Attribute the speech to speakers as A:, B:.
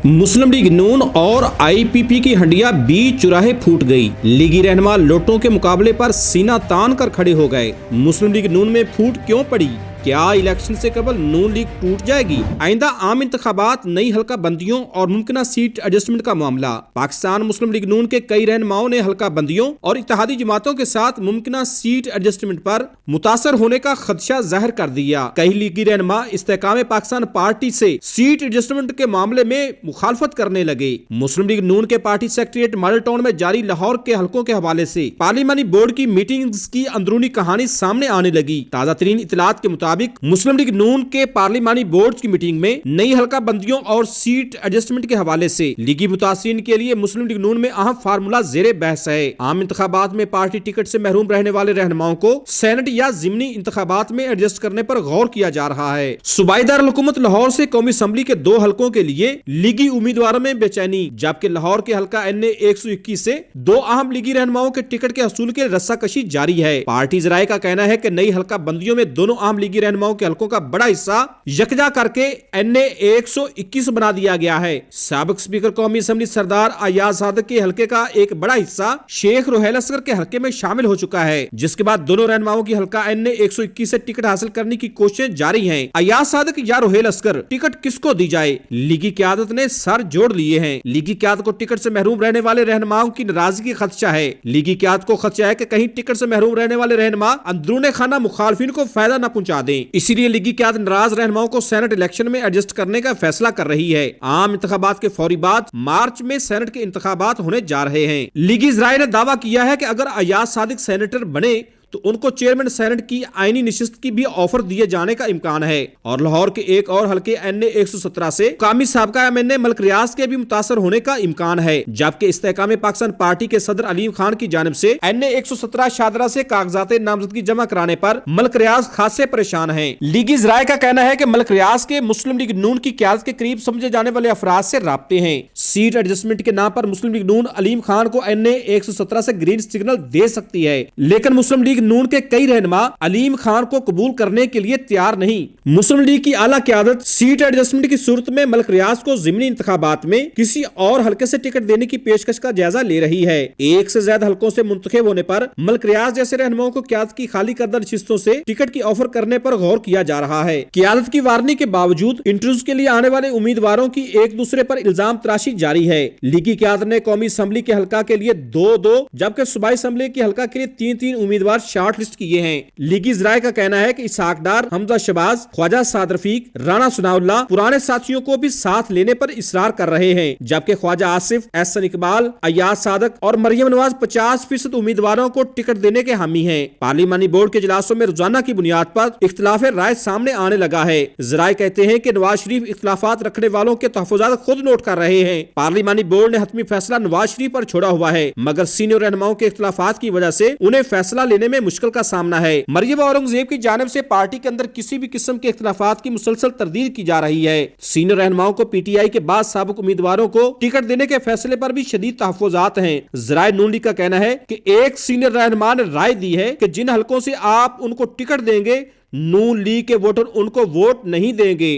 A: मुस्लिम league नून और IPP की हंडिया बीच चुराहे फूट गई। लीगी रहनुमा लोटों के मुकाबले पर सीना तान कर खड़े हो गए। मुस्लिम लीग नून में फूट क्यों पड़ी? क्या इलेक्शन से केवल नून लीग टूट जाएगी? आइंदा आम इंतखाबात, नई हल्का बंदियों और मुमकिन सीट एडजस्टमेंट का मामला। पाकिस्तान मुस्लिम लीग नून के कई रहनुमाओं ने हल्का बंदियों और इत्तेहादी जमातों के साथ मुमकिन सीट एडजस्टमेंट पर मुतासर होने का खदशा जाहिर कर दिया। कई लीगी रहनुमा इस्तेहकाम पाकिस्तान पार्टी से सीट एडजस्टमेंट के मामले में मुखालफत करने लगे। मुस्लिम लीग नून के पार्टी सेक्रेटेरिएट मॉडल टाउन में जारी लाहौर के हलकों के हवाले से पार्लिमानी बोर्ड की मीटिंग्स की अंदरूनी कहानी सामने आने लगी। ताजा तरीन इतलात के मुताबिक मुस्लिम लीग नून के पार्लिमानी बोर्ड की मीटिंग में नई हल्का बंदियों और सीट एडजस्टमेंट के हवाले से लीगी मुतासरीन के लिए मुस्लिम लीग नून में अहम फार्मूला जेरे बहस है। आम इंतखाबात में पार्टी टिकट से महरूम रहने वाले रहनुमाओं को सेनेट या जिमनी इंतखाबात में एडजस्ट करने पर गौर किया जा रहा है। सूबाई दारुल हुकूमत लाहौर से कौमी असम्बली के 2 हलकों के लिए लीगी उम्मीदवारों में बेचैनी, जबकि लाहौर के हल्का NA 121 से 2 अहम लीगी रहनुमाओं के टिकट के हसूल के रस्साकशी जारी है। पार्टी जराये का कहना है कि नई हल्का बंदियों में दोनों अहम लीगी रहनुमाओं के हलकों का बड़ा हिस्सा यकजा करके NA 121 बना दिया गया है। साबिक स्पीकर कौमी असम्बली सरदार अयाज सादक के हलके का एक बड़ा हिस्सा शेख रोहेल असगर के हलके में शामिल हो चुका है, जिसके बाद दोनों रहनुमाओं की हल्का NA 121 से टिकट हासिल करने की कोशिशें जारी हैं। अयाज सादक या रोहेल असगर, टिकट किसको दी जाए? लीगी क़यादत ने सर जोड़ लिए हैं। लीगी क़यादत को टिकट से महरूम रहने वाले रहनुमाओं की नाराजगी का खदशा है। लीगी क़यादत को खदशा है कि कहीं टिकट से महरूम रहने वाले रहनुमा अंदरूने खाना मुखालफिन को फायदा न पहुंचा दें। इसीलिए लीगी क़यादत नाराज रहनुमाओं को सेनेट इलेक्शन में एडजस्ट करने का फैसला कर रही है। आम इंतखाबात के फौरी बाद मार्च में सेनेट के इंतखाबात होने जा रहे हैं। लीगी ज़राए ने दावा किया है कि अगर अयाज सादिक सेनेटर बने तो उनको चेयरमैन सेनेट की आईनी निशिस्त की भी ऑफर दिए जाने का इम्कान है। और लाहौर के एक और हल्के NA 117 से कामी साबका MNA मलिक रियाज के भी मुतासर होने का इम्कान है, जबकि इस्तेहकाम पाकिस्तान पार्टी के सदर अलीम खान की जानिब से NA 117 शादरा से कागजात नामजदगी जमा कराने पर मलिक रियाज खासे परेशान है। लीगी ज़राए का कहना है कि मलिक रियाज के मुस्लिम लीग नून की क़यादत के करीब समझे जाने वाले अफराद से राब्ते हैं। सीट एडजस्टमेंट के नाम पर मुस्लिम लीग नून अलीम खान को NA 117 से ग्रीन सिग्नल दे सकती है, लेकिन मुस्लिम लीग नून के कई रहनुमा अलीम खान को कबूल करने के लिए तैयार नहीं। मुस्लिम लीग की आला क़यादत सीट एडजस्टमेंट की सूरत में मलिक रियाज को ज़िमनी इंतखाबात में किसी और हल्के से टिकट देने की पेशकश का जायजा ले रही है। एक से ज्यादा हल्कों से मुंतखब होने पर मलिक रियाज जैसे रहनुमाओं को क़यादत की खाली करदा नशिस्तों से टिकट की ऑफर करने पर गौर किया जा रहा है। क़यादत की वार्निंग के बावजूद इंटरव्यूज के लिए आने वाले उम्मीदवारों की एक दूसरे पर इल्जाम तराशी जारी है। लीगी क़यादत ने कौमी असम्बली के हल्का के लिए 2-2 जबकि सूबाई असम्बली के हल्का के लिए 3-3 उम्मीदवार शॉर्ट लिस्ट किए हैं। लीगी ज़राए का कहना है कि इसहाक डार, हमजा शहबाज, ख्वाजा साद रफीक, राना सुनाउल्लाह पुराने साथियों को भी साथ लेने पर इसरार कर रहे हैं, जबकि ख्वाजा आसिफ, एहसन इकबाल, अयाज सादक और मरियम नवाज 50% उम्मीदवारों को टिकट देने के हामी हैं। पार्लिमानी बोर्ड के इजलासों में रोजाना की बुनियाद पर इख्तिलाफ राय सामने आने लगा है। ज़राए कहते हैं कि नवाज शरीफ इख्तिलाफात रखने वालों के तहफ़्फ़ुज़ात खुद नोट कर रहे हैं। पार्लिमानी बोर्ड ने हतमी फैसला नवाज शरीफ पर छोड़ा हुआ है, मगर सीनियर रहनुमाओं के इख्तिलाफात की वजह से उन्हें फैसला लेने में मुश्किल का सामना है। मरियम औरंगजेब की जानिब से पार्टी के अंदर किसी भी किस्म के इख्तिलाफात की मुसलसल तरदीद की जा रही है। सीनियर रहनुमाओं को PTI के बाद साबिक उम्मीदवारों को टिकट देने के फैसले पर भी शदीद तहफ़्फ़ुज़ात हैं। ज़राए नून लीग का कहना है कि एक सीनियर रहनुमा ने राय दी है कि जिन हलकों से आप उनको टिकट देंगे, नून लीग के वोटर उनको वोट नहीं देंगे।